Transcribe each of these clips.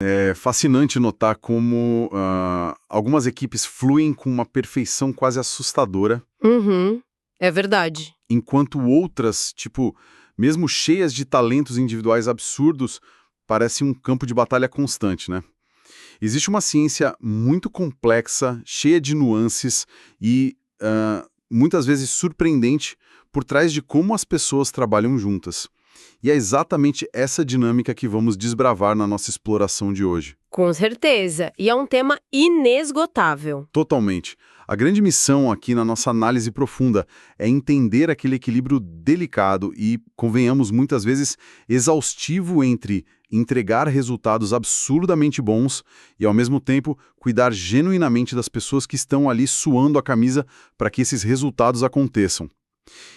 É fascinante notar como algumas equipes fluem com uma perfeição quase assustadora, Uhum, é verdade. enquanto outras, tipo, mesmo cheias de talentos individuais absurdos, parecem um campo de batalha constante, né? Existe uma ciência muito complexa, cheia de nuances e muitas vezes surpreendente por trás de como as pessoas trabalham juntas. E é exatamente essa dinâmica que vamos desbravar na nossa exploração de hoje. Com certeza. E é um tema inesgotável. Totalmente. A grande missão aqui na nossa análise profunda é entender aquele equilíbrio delicado e, convenhamos, muitas vezes exaustivo entre entregar resultados absurdamente bons e, ao mesmo tempo, cuidar genuinamente das pessoas que estão ali suando a camisa para que esses resultados aconteçam.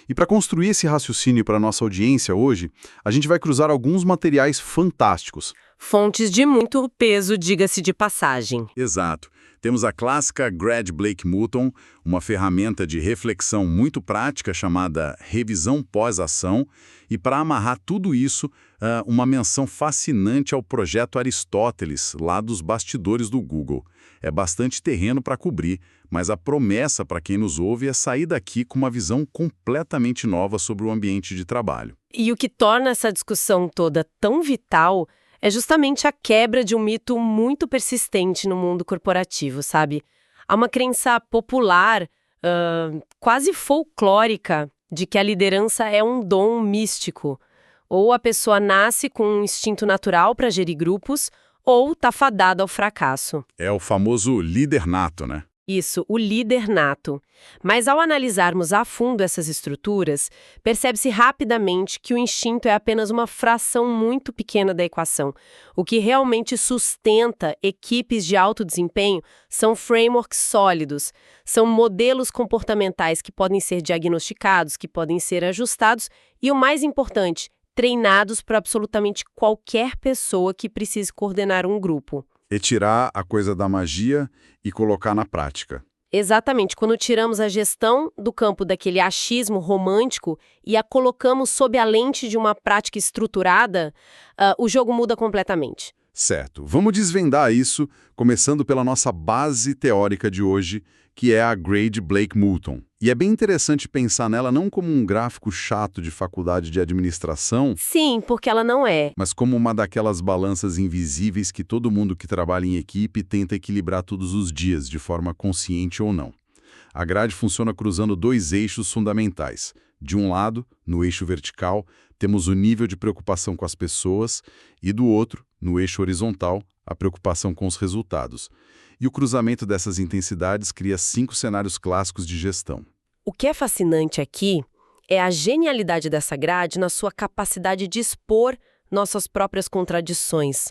E para construir esse raciocínio para a nossa audiência hoje, a gente vai cruzar alguns materiais fantásticos. Fontes de muito peso, diga-se de passagem. Exato. Temos a clássica Grad Blake Mutton, uma ferramenta de reflexão muito prática chamada revisão pós-ação, e para amarrar tudo isso, uma menção fascinante ao projeto Aristóteles, lá dos bastidores do Google. É bastante terreno para cobrir, mas a promessa para quem nos ouve é sair daqui com uma visão completamente nova sobre o ambiente de trabalho. E o que torna essa discussão toda tão vital é justamente a quebra de um mito muito persistente no mundo corporativo, sabe? Há uma crença popular, quase folclórica, de que a liderança é um dom místico. Ou a pessoa nasce com um instinto natural para gerir grupos, ou está fadada ao fracasso. É o famoso líder nato, né? Isso, o líder nato. Mas ao analisarmos a fundo essas estruturas, percebe-se rapidamente que o instinto é apenas uma fração muito pequena da equação. O que realmente sustenta equipes de alto desempenho são frameworks sólidos, são modelos comportamentais que podem ser diagnosticados, que podem ser ajustados e, o mais importante, treinados para absolutamente qualquer pessoa que precise coordenar um grupo. É tirar a coisa da magia e colocar na prática. Exatamente, quando tiramos a gestão do campo daquele achismo romântico e a colocamos sob a lente de uma prática estruturada, o jogo muda completamente. Certo. Vamos desvendar isso, começando pela nossa base teórica de hoje, que é a Grade Blake Mutton. E é bem interessante pensar nela não como um gráfico chato de faculdade de administração, Sim, porque ela não é. mas como uma daquelas balanças invisíveis que todo mundo que trabalha em equipe tenta equilibrar todos os dias, de forma consciente ou não. A grade funciona cruzando dois eixos fundamentais. De um lado, no eixo vertical, temos o nível de preocupação com as pessoas e do outro, no eixo horizontal, a preocupação com os resultados. E o cruzamento dessas intensidades cria 5 cenários clássicos de gestão. O que é fascinante aqui é a genialidade dessa grade na sua capacidade de expor nossas próprias contradições.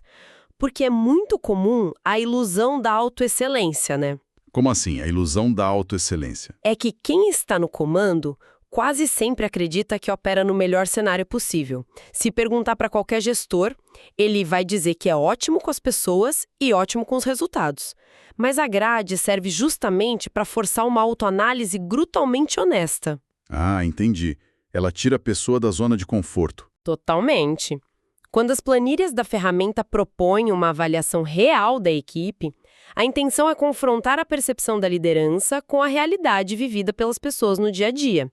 Porque é muito comum a ilusão da autoexcelência, né? Como assim? A ilusão da autoexcelência. É que quem está no comando quase sempre acredita que opera no melhor cenário possível. Se perguntar para qualquer gestor, ele vai dizer que é ótimo com as pessoas e ótimo com os resultados. Mas a grade serve justamente para forçar uma autoanálise brutalmente honesta. Ah, entendi. Ela tira a pessoa da zona de conforto. Totalmente. Quando as planilhas da ferramenta propõem uma avaliação real da equipe, a intenção é confrontar a percepção da liderança com a realidade vivida pelas pessoas no dia a dia.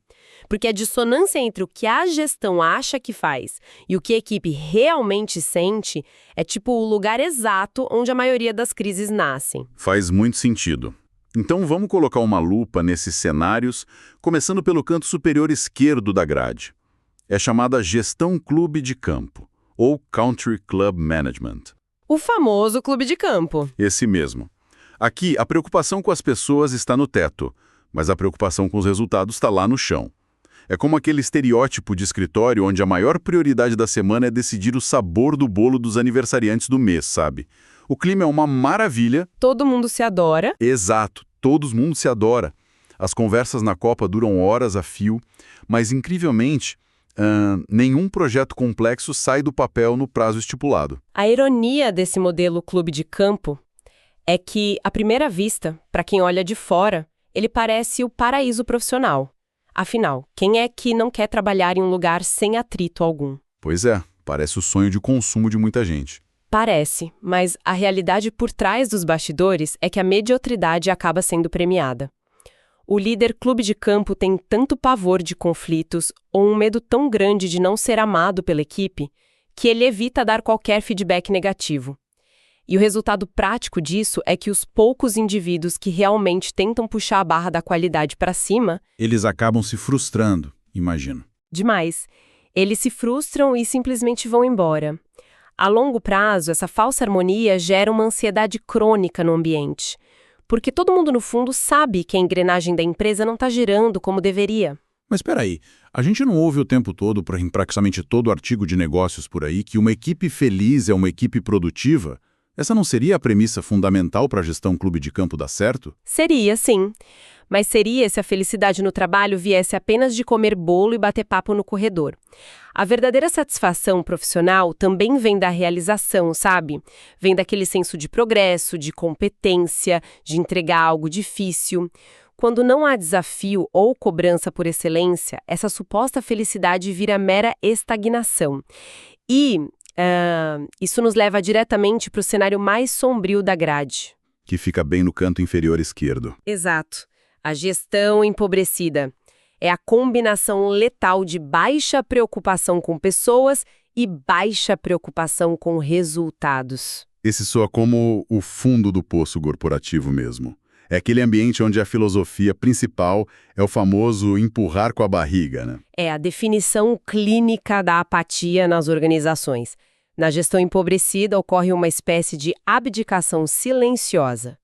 Porque a dissonância entre o que a gestão acha que faz e o que a equipe realmente sente é tipo o lugar exato onde a maioria das crises nascem. Faz muito sentido. Então vamos colocar uma lupa nesses cenários, começando pelo canto superior esquerdo da grade. É chamada gestão clube de campo, ou Country Club Management. O famoso clube de campo. Esse mesmo. Aqui, a preocupação com as pessoas está no teto, mas a preocupação com os resultados está lá no chão. É como aquele estereótipo de escritório onde a maior prioridade da semana é decidir o sabor do bolo dos aniversariantes do mês, sabe? O clima é uma maravilha. Todo mundo se adora. Exato, todo mundo se adora. As conversas na Copa duram horas a fio, mas incrivelmente, nenhum projeto complexo sai do papel no prazo estipulado. A ironia desse modelo clube de campo é que, à primeira vista, para quem olha de fora, ele parece o paraíso profissional. Afinal, quem é que não quer trabalhar em um lugar sem atrito algum? Pois é, parece o sonho de consumo de muita gente. Parece, mas a realidade por trás dos bastidores é que a mediocridade acaba sendo premiada. O líder clube de campo tem tanto pavor de conflitos ou um medo tão grande de não ser amado pela equipe que ele evita dar qualquer feedback negativo. E o resultado prático disso é que os poucos indivíduos que realmente tentam puxar a barra da qualidade para cima, Eles acabam se frustrando, imagino. demais, eles se frustram e simplesmente vão embora. A longo prazo, essa falsa harmonia gera uma ansiedade crônica no ambiente, porque todo mundo, no fundo, sabe que a engrenagem da empresa não está girando como deveria. Mas espera aí, a gente não ouve o tempo todo, em praticamente todo artigo de negócios por aí, que uma equipe feliz é uma equipe produtiva? Essa não seria a premissa fundamental para a gestão clube de campo dar certo? Seria, sim. Mas seria se a felicidade no trabalho viesse apenas de comer bolo e bater papo no corredor. A verdadeira satisfação profissional também vem da realização, sabe? Vem daquele senso de progresso, de competência, de entregar algo difícil. Quando não há desafio ou cobrança por excelência, essa suposta felicidade vira mera estagnação. E isso nos leva diretamente para o cenário mais sombrio da grade. Que fica bem no canto inferior esquerdo. Exato. A gestão empobrecida. É a combinação letal de baixa preocupação com pessoas e baixa preocupação com resultados. Esse soa como o fundo do poço corporativo mesmo. É aquele ambiente onde a filosofia principal é o famoso empurrar com a barriga, né? É a definição clínica da apatia nas organizações. Na gestão empobrecida ocorre uma espécie de abdicação silenciosa.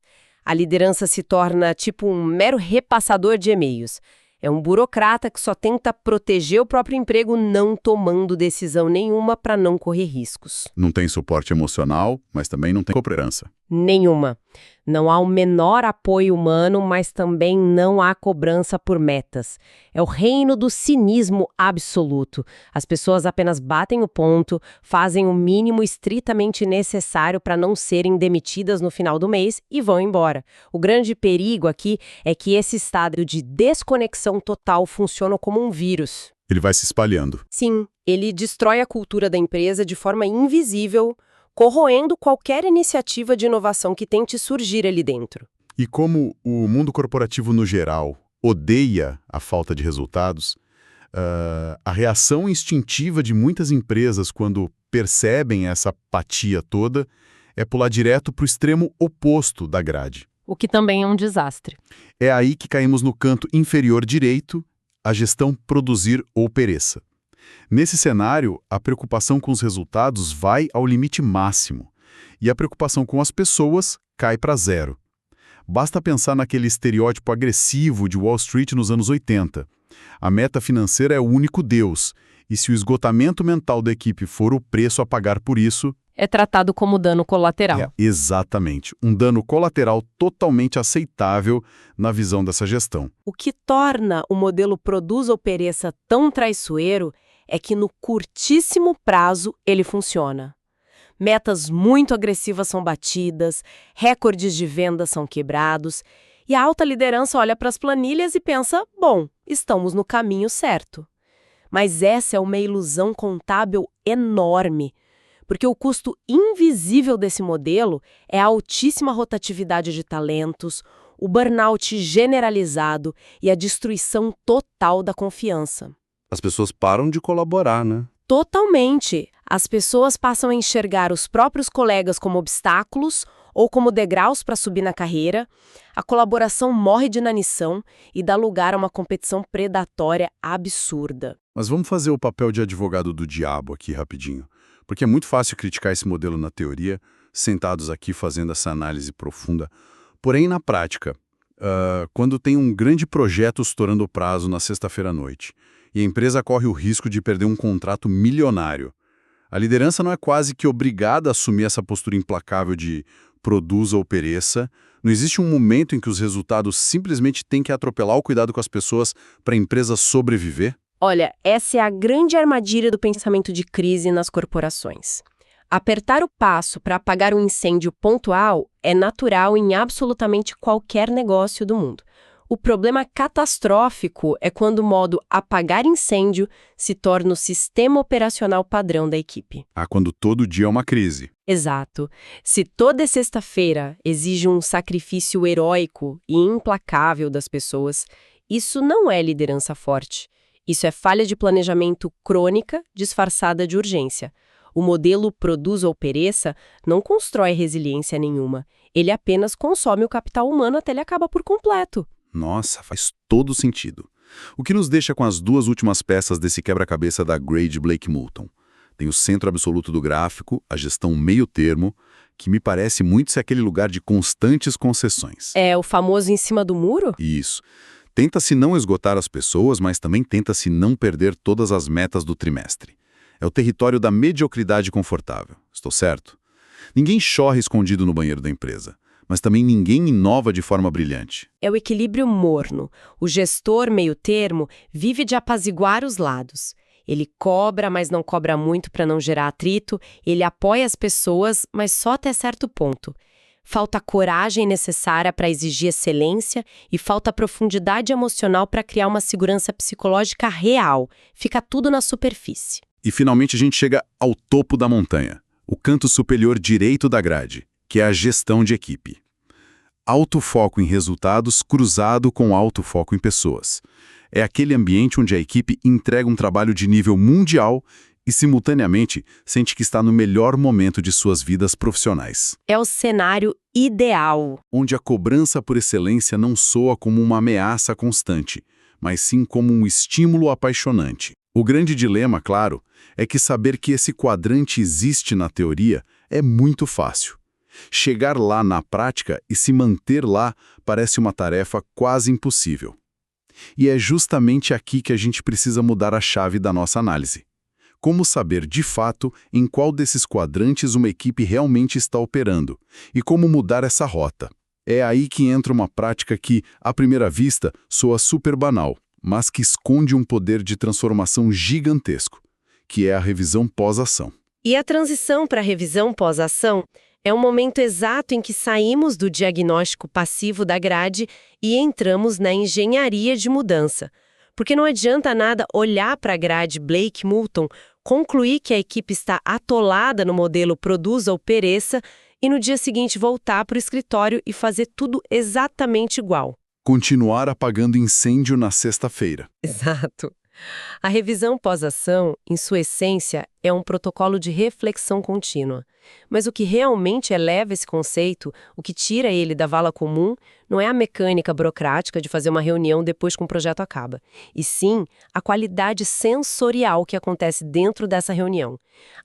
A liderança se torna tipo um mero repassador de e-mails. É um burocrata que só tenta proteger o próprio emprego, não tomando decisão nenhuma para não correr riscos. Não tem suporte emocional, mas também não tem cooperança. Nenhuma. Não há o menor apoio humano, mas também não há cobrança por metas. É o reino do cinismo absoluto. As pessoas apenas batem o ponto, fazem o mínimo estritamente necessário para não serem demitidas no final do mês e vão embora. O grande perigo aqui é que esse estado de desconexão total funciona como um vírus. Ele vai se espalhando. Sim, ele destrói a cultura da empresa de forma invisível, corroendo qualquer iniciativa de inovação que tente surgir ali dentro. E como o mundo corporativo no geral odeia a falta de resultados, a reação instintiva de muitas empresas quando percebem essa apatia toda é pular direto para o extremo oposto da grade. O que também é um desastre. É aí que caímos no canto inferior direito, a gestão produzir ou pereça. Nesse cenário, a preocupação com os resultados vai ao limite máximo e a preocupação com as pessoas cai para zero. Basta pensar naquele estereótipo agressivo de Wall Street nos anos 80. A meta financeira é o único Deus, e se o esgotamento mental da equipe for o preço a pagar por isso... É tratado como dano colateral. Exatamente. Um dano colateral totalmente aceitável na visão dessa gestão. O que torna o modelo produz ou pereça tão traiçoeiro é que no curtíssimo prazo ele funciona. Metas muito agressivas são batidas, recordes de vendas são quebrados, e a alta liderança olha para as planilhas e pensa, bom, estamos no caminho certo. Mas essa é uma ilusão contábil enorme, porque o custo invisível desse modelo é a altíssima rotatividade de talentos, o burnout generalizado e a destruição total da confiança. As pessoas param de colaborar, né? Totalmente. As pessoas passam a enxergar os próprios colegas como obstáculos ou como degraus para subir na carreira, a colaboração morre de inanição e dá lugar a uma competição predatória absurda. Mas vamos fazer o papel de advogado do diabo aqui rapidinho, porque é muito fácil criticar esse modelo na teoria, sentados aqui fazendo essa análise profunda. Porém, na prática, quando tem um grande projeto estourando o prazo na sexta-feira à noite, e a empresa corre o risco de perder um contrato milionário, a liderança não é quase que obrigada a assumir essa postura implacável de produza ou pereça. Não existe um momento em que os resultados simplesmente têm que atropelar o cuidado com as pessoas para a empresa sobreviver? Olha, essa é a grande armadilha do pensamento de crise nas corporações. Apertar o passo para apagar um incêndio pontual é natural em absolutamente qualquer negócio do mundo. O problema catastrófico é quando o modo apagar incêndio se torna o sistema operacional padrão da equipe. Quando todo dia é uma crise. Exato. Se toda sexta-feira exige um sacrifício heróico e implacável das pessoas, isso não é liderança forte. Isso é falha de planejamento crônica disfarçada de urgência. O modelo produz ou pereça não constrói resiliência nenhuma. Ele apenas consome o capital humano até ele acaba por completo. Nossa, faz todo sentido. O que nos deixa com as duas últimas peças desse quebra-cabeça da Grade Blake Moulton. Tem o centro absoluto do gráfico, a gestão meio termo, que me parece muito ser aquele lugar de constantes concessões. É o famoso em cima do muro? Isso. Tenta-se não esgotar as pessoas, mas também tenta-se não perder todas as metas do trimestre. É o território da mediocridade confortável. Estou certo? Ninguém chorra escondido no banheiro da empresa, mas também ninguém inova de forma brilhante. É o equilíbrio morno. O gestor meio termo vive de apaziguar os lados. Ele cobra, mas não cobra muito para não gerar atrito. Ele apoia as pessoas, mas só até certo ponto. Falta a coragem necessária para exigir excelência e falta a profundidade emocional para criar uma segurança psicológica real. Fica tudo na superfície. E finalmente a gente chega ao topo da montanha, o canto superior direito da grade, que é a gestão de equipe. Alto foco em resultados cruzado com alto foco em pessoas. É aquele ambiente onde a equipe entrega um trabalho de nível mundial e, simultaneamente, sente que está no melhor momento de suas vidas profissionais. É o cenário ideal. Onde a cobrança por excelência não soa como uma ameaça constante, mas sim como um estímulo apaixonante. O grande dilema, claro, é que saber que esse quadrante existe na teoria é muito fácil. Chegar lá na prática e se manter lá parece uma tarefa quase impossível. E é justamente aqui que a gente precisa mudar a chave da nossa análise. Como saber, de fato, em qual desses quadrantes uma equipe realmente está operando e como mudar essa rota. É aí que entra uma prática que, à primeira vista, soa super banal, mas que esconde um poder de transformação gigantesco, que é a revisão pós-ação. E a transição para a revisão pós-ação é o momento exato em que saímos do diagnóstico passivo da grade e entramos na engenharia de mudança. Porque não adianta nada olhar para a grade Blake Moulton, concluir que a equipe está atolada no modelo produza ou pereça e no dia seguinte voltar para o escritório e fazer tudo exatamente igual. Continuar apagando incêndio na sexta-feira. Exato. A revisão pós-ação, em sua essência, é um protocolo de reflexão contínua. Mas o que realmente eleva esse conceito, o que tira ele da vala comum, não é a mecânica burocrática de fazer uma reunião depois que um projeto acaba, e sim a qualidade sensorial que acontece dentro dessa reunião.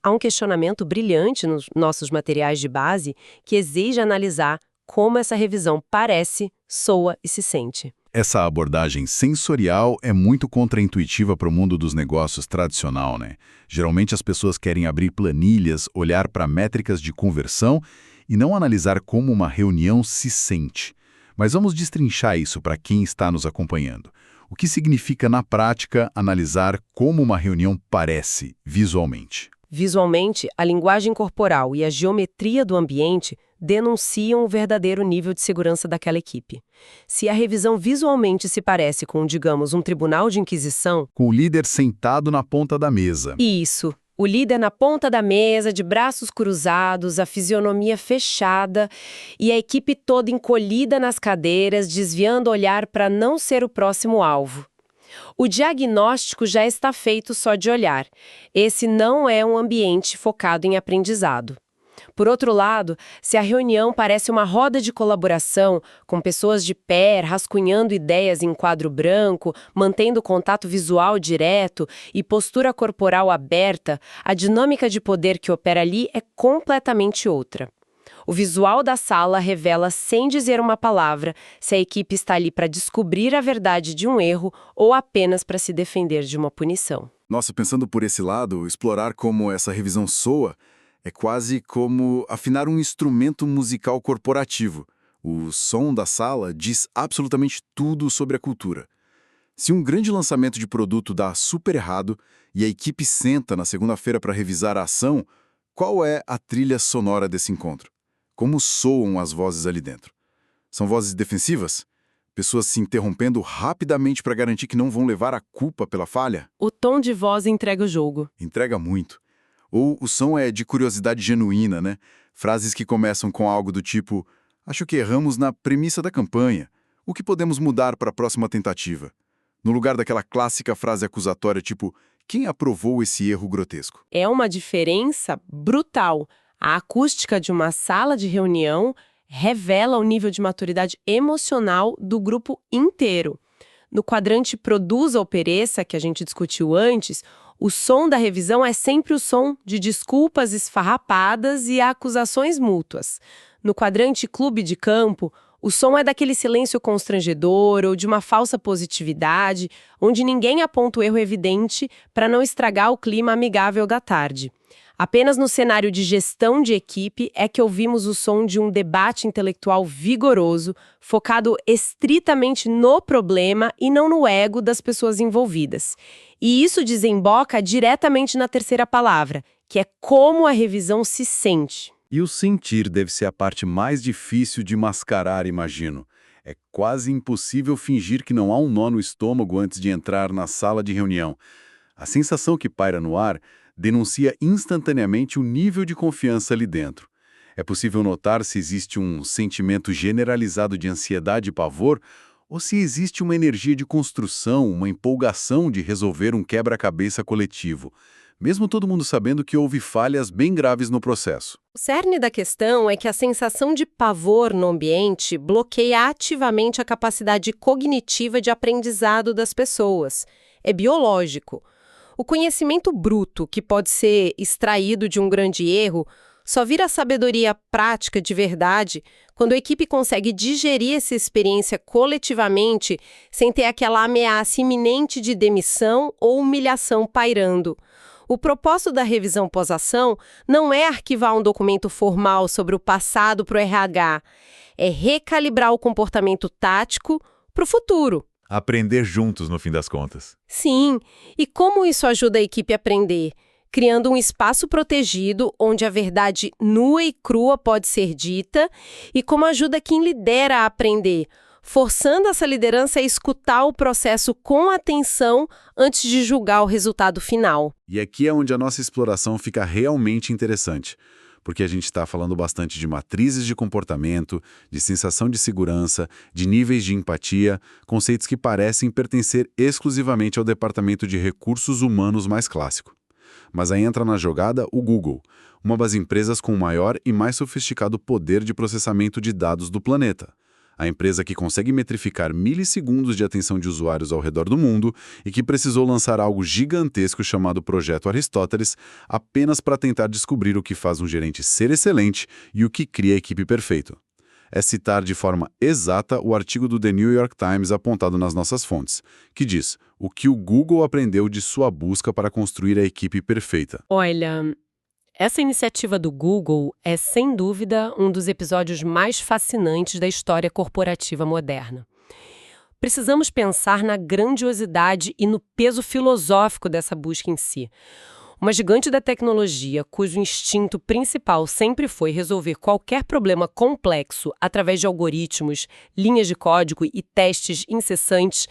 Há um questionamento brilhante nos nossos materiais de base que exige analisar como essa revisão parece, soa e se sente. Essa abordagem sensorial é muito contraintuitiva para o mundo dos negócios tradicional, né? Geralmente as pessoas querem abrir planilhas, olhar para métricas de conversão e não analisar como uma reunião se sente. Mas vamos destrinchar isso para quem está nos acompanhando. O que significa, na prática, analisar como uma reunião parece visualmente? Visualmente, a linguagem corporal e a geometria do ambiente denunciam o verdadeiro nível de segurança daquela equipe. Se a revisão visualmente se parece com, digamos, um tribunal de inquisição... Com o líder sentado na ponta da mesa. Isso. O líder na ponta da mesa, de braços cruzados, a fisionomia fechada e a equipe toda encolhida nas cadeiras, desviando o olhar para não ser o próximo alvo. O diagnóstico já está feito só de olhar. Esse não é um ambiente focado em aprendizado. Por outro lado, se a reunião parece uma roda de colaboração, com pessoas de pé, rascunhando ideias em quadro branco, mantendo contato visual direto e postura corporal aberta, a dinâmica de poder que opera ali é completamente outra. O visual da sala revela, sem dizer uma palavra, se a equipe está ali para descobrir a verdade de um erro ou apenas para se defender de uma punição. Nossa, pensando por esse lado, explorar como essa revisão soa é quase como afinar um instrumento musical corporativo. O som da sala diz absolutamente tudo sobre a cultura. Se um grande lançamento de produto dá super errado e a equipe senta na segunda-feira para revisar a ação, qual é a trilha sonora desse encontro? Como soam as vozes ali dentro? São vozes defensivas? Pessoas se interrompendo rapidamente para garantir que não vão levar a culpa pela falha? O tom de voz entrega o jogo. Entrega muito. Ou o som é de curiosidade genuína, né? Frases que começam com algo do tipo: acho que erramos na premissa da campanha. O que podemos mudar para a próxima tentativa? No lugar daquela clássica frase acusatória tipo: quem aprovou esse erro grotesco? É uma diferença brutal. A acústica de uma sala de reunião revela o nível de maturidade emocional do grupo inteiro. No quadrante Produza ou Pereça, que a gente discutiu antes, o som da revisão é sempre o som de desculpas esfarrapadas e acusações mútuas. No quadrante Clube de Campo, o som é daquele silêncio constrangedor ou de uma falsa positividade, onde ninguém aponta o erro evidente para não estragar o clima amigável da tarde. Apenas no cenário de gestão de equipe é que ouvimos o som de um debate intelectual vigoroso, focado estritamente no problema e não no ego das pessoas envolvidas. E isso desemboca diretamente na terceira palavra, que é como a revisão se sente. E o sentir deve ser a parte mais difícil de mascarar, imagino. É quase impossível fingir que não há um nó no estômago antes de entrar na sala de reunião. A sensação que paira no ar denuncia instantaneamente o nível de confiança ali dentro. É possível notar se existe um sentimento generalizado de ansiedade e pavor, ou se existe uma energia de construção, uma empolgação de resolver um quebra-cabeça coletivo, mesmo todo mundo sabendo que houve falhas bem graves no processo. O cerne da questão é que a sensação de pavor no ambiente bloqueia ativamente a capacidade cognitiva de aprendizado das pessoas. É biológico. O conhecimento bruto, que pode ser extraído de um grande erro, só vira sabedoria prática de verdade quando a equipe consegue digerir essa experiência coletivamente sem ter aquela ameaça iminente de demissão ou humilhação pairando. O propósito da revisão pós-ação não é arquivar um documento formal sobre o passado para o RH, é recalibrar o comportamento tático para o futuro. Aprender juntos, no fim das contas. Sim, e como isso ajuda a equipe a aprender? Criando um espaço protegido onde a verdade nua e crua pode ser dita e como ajuda quem lidera a aprender, forçando essa liderança a escutar o processo com atenção antes de julgar o resultado final. E aqui é onde a nossa exploração fica realmente interessante, porque a gente está falando bastante de matrizes de comportamento, de sensação de segurança, de níveis de empatia, conceitos que parecem pertencer exclusivamente ao departamento de recursos humanos mais clássico. Mas aí entra na jogada o Google, uma das empresas com o maior e mais sofisticado poder de processamento de dados do planeta. A empresa que consegue metrificar milissegundos de atenção de usuários ao redor do mundo e que precisou lançar algo gigantesco chamado Projeto Aristóteles apenas para tentar descobrir o que faz um gerente ser excelente e o que cria a equipe perfeita. É citar de forma exata o artigo do The New York Times apontado nas nossas fontes, que diz o que o Google aprendeu de sua busca para construir a equipe perfeita. Olha, essa iniciativa do Google é, sem dúvida, um dos episódios mais fascinantes da história corporativa moderna. Precisamos pensar na grandiosidade e no peso filosófico dessa busca em si. Uma gigante da tecnologia, cujo instinto principal sempre foi resolver qualquer problema complexo através de algoritmos, linhas de código e testes incessantes,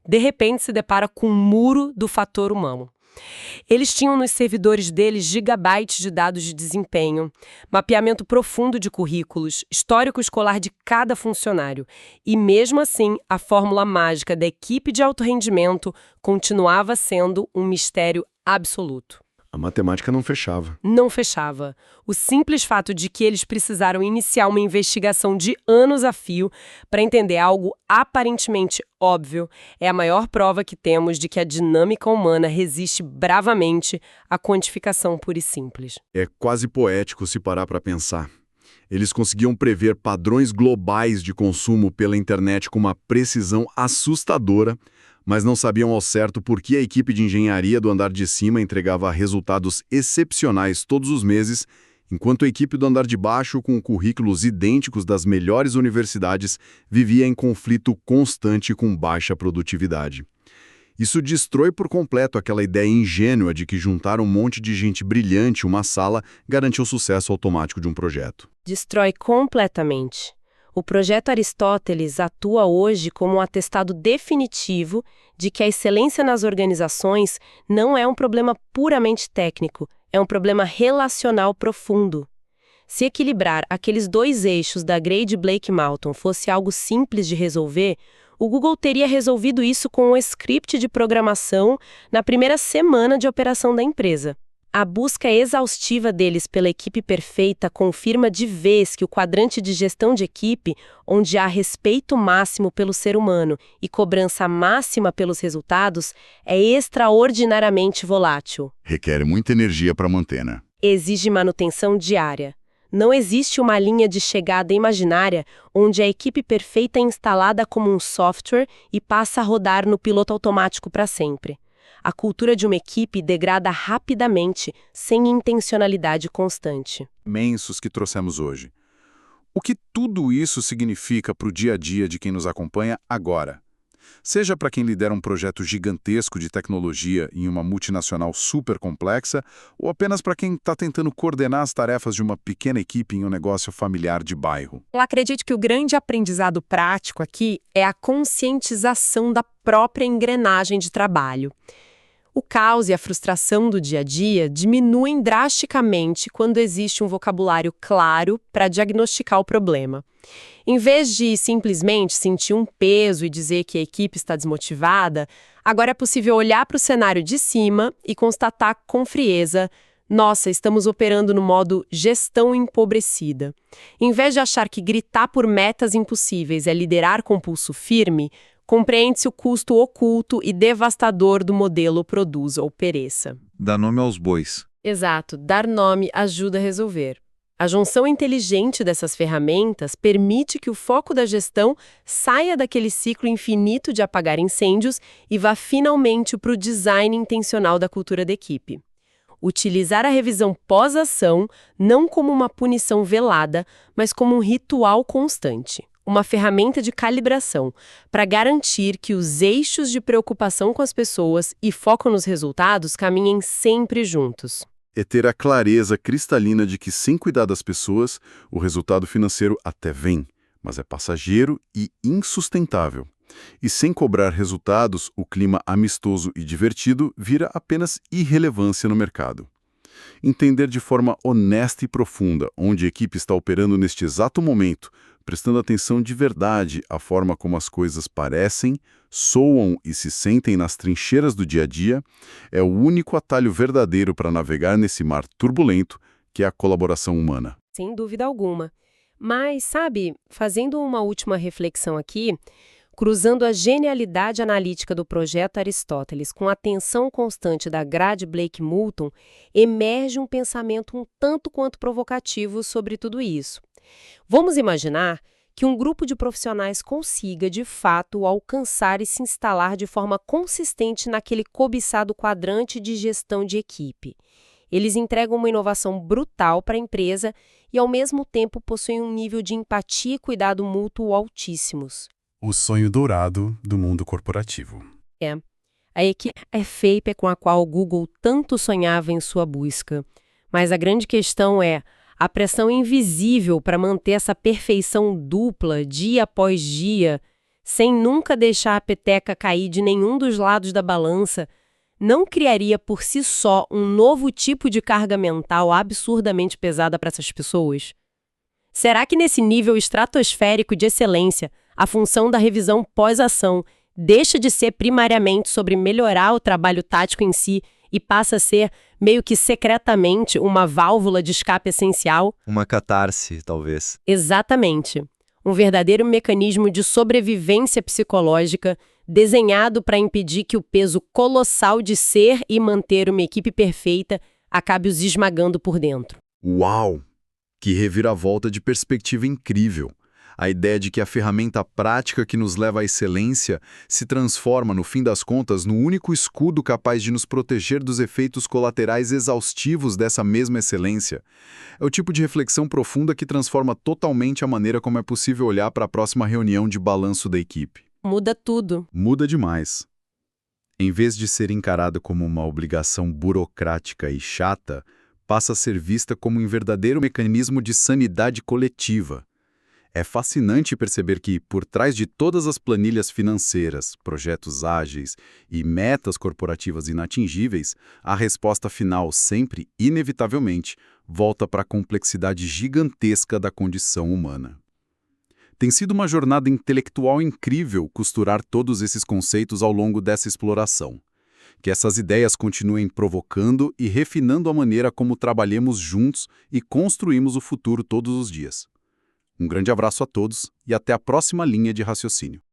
de repente se depara com um muro do fator humano. Eles tinham nos servidores deles gigabytes de dados de desempenho, mapeamento profundo de currículos, histórico escolar de cada funcionário. E mesmo assim, a fórmula mágica da equipe de alto rendimento continuava sendo um mistério absoluto. A matemática não fechava. Não fechava. O simples fato de que eles precisaram iniciar uma investigação de anos a fio para entender algo aparentemente óbvio é a maior prova que temos de que a dinâmica humana resiste bravamente à quantificação pura e simples. É quase poético se parar para pensar. Eles conseguiam prever padrões globais de consumo pela internet com uma precisão assustadora, mas não sabiam ao certo por que a equipe de engenharia do andar de cima entregava resultados excepcionais todos os meses, enquanto a equipe do andar de baixo, com currículos idênticos das melhores universidades, vivia em conflito constante com baixa produtividade. Isso destrói por completo aquela ideia ingênua de que juntar um monte de gente brilhante em uma sala garante o sucesso automático de um projeto. Destrói completamente. O Projeto Aristóteles atua hoje como um atestado definitivo de que a excelência nas organizações não é um problema puramente técnico, é um problema relacional profundo. Se equilibrar aqueles dois eixos da Grade Blake Moulton fosse algo simples de resolver, o Google teria resolvido isso com um script de programação na primeira semana de operação da empresa. A busca exaustiva deles pela equipe perfeita confirma de vez que o quadrante de gestão de equipe, onde há respeito máximo pelo ser humano e cobrança máxima pelos resultados, é extraordinariamente volátil. Requer muita energia para manter, né? Exige manutenção diária. Não existe uma linha de chegada imaginária onde a equipe perfeita é instalada como um software e passa a rodar no piloto automático para sempre. A cultura de uma equipe degrada rapidamente, sem intencionalidade constante. Imensos que trouxemos hoje. O que tudo isso significa para o dia a dia de quem nos acompanha agora? Seja para quem lidera um projeto gigantesco de tecnologia em uma multinacional super complexa, ou apenas para quem está tentando coordenar as tarefas de uma pequena equipe em um negócio familiar de bairro. Eu acredito que o grande aprendizado prático aqui é a conscientização da própria engrenagem de trabalho. O caos e a frustração do dia a dia diminuem drasticamente quando existe um vocabulário claro para diagnosticar o problema. Em vez de simplesmente sentir um peso e dizer que a equipe está desmotivada, agora é possível olhar para o cenário de cima e constatar com frieza: nossa, estamos operando no modo gestão empobrecida. Em vez de achar que gritar por metas impossíveis é liderar com pulso firme, compreende-se o custo oculto e devastador do modelo produza ou pereça. Dá nome aos bois. Exato, dar nome ajuda a resolver. A junção inteligente dessas ferramentas permite que o foco da gestão saia daquele ciclo infinito de apagar incêndios e vá finalmente para o design intencional da cultura da equipe. Utilizar a revisão pós-ação não como uma punição velada, mas como um ritual constante. Uma ferramenta de calibração para garantir que os eixos de preocupação com as pessoas e foco nos resultados caminhem sempre juntos. É ter a clareza cristalina de que, sem cuidar das pessoas, o resultado financeiro até vem, mas é passageiro e insustentável. E sem cobrar resultados, o clima amistoso e divertido vira apenas irrelevância no mercado. Entender de forma honesta e profunda onde a equipe está operando neste exato momento, prestando atenção de verdade à forma como as coisas parecem, soam e se sentem nas trincheiras do dia a dia, é o único atalho verdadeiro para navegar nesse mar turbulento que é a colaboração humana. Sem dúvida alguma. Mas, sabe, fazendo uma última reflexão aqui, cruzando a genialidade analítica do projeto Aristóteles com a atenção constante da Grade Blake Moulton, emerge um pensamento um tanto quanto provocativo sobre tudo isso. Vamos imaginar que um grupo de profissionais consiga, de fato, alcançar e se instalar de forma consistente naquele cobiçado quadrante de gestão de equipe. Eles entregam uma inovação brutal para a empresa e, ao mesmo tempo, possuem um nível de empatia e cuidado mútuo altíssimos. O sonho dourado do mundo corporativo. A equipe é feita com a qual o Google tanto sonhava em sua busca. Mas a grande questão é a pressão invisível para manter essa perfeição dupla dia após dia, sem nunca deixar a peteca cair de nenhum dos lados da balança, não criaria por si só um novo tipo de carga mental absurdamente pesada para essas pessoas? Será que nesse nível estratosférico de excelência, a função da revisão pós-ação deixa de ser primariamente sobre melhorar o trabalho tático em si e passa a ser, meio que secretamente, uma válvula de escape essencial? Uma catarse, talvez. Exatamente. Um verdadeiro mecanismo de sobrevivência psicológica desenhado para impedir que o peso colossal de ser e manter uma equipe perfeita acabe os esmagando por dentro. Uau! Que reviravolta de perspectiva incrível! A ideia de que a ferramenta prática que nos leva à excelência se transforma, no fim das contas, no único escudo capaz de nos proteger dos efeitos colaterais exaustivos dessa mesma excelência. É o tipo de reflexão profunda que transforma totalmente a maneira como é possível olhar para a próxima reunião de balanço da equipe. Muda tudo. Muda demais. Em vez de ser encarada como uma obrigação burocrática e chata, passa a ser vista como um verdadeiro mecanismo de sanidade coletiva. É fascinante perceber que, por trás de todas as planilhas financeiras, projetos ágeis e metas corporativas inatingíveis, a resposta final sempre, inevitavelmente, volta para a complexidade gigantesca da condição humana. Tem sido uma jornada intelectual incrível costurar todos esses conceitos ao longo dessa exploração. Que essas ideias continuem provocando e refinando a maneira como trabalhemos juntos e construímos o futuro todos os dias. Um grande abraço a todos e até a próxima linha de raciocínio.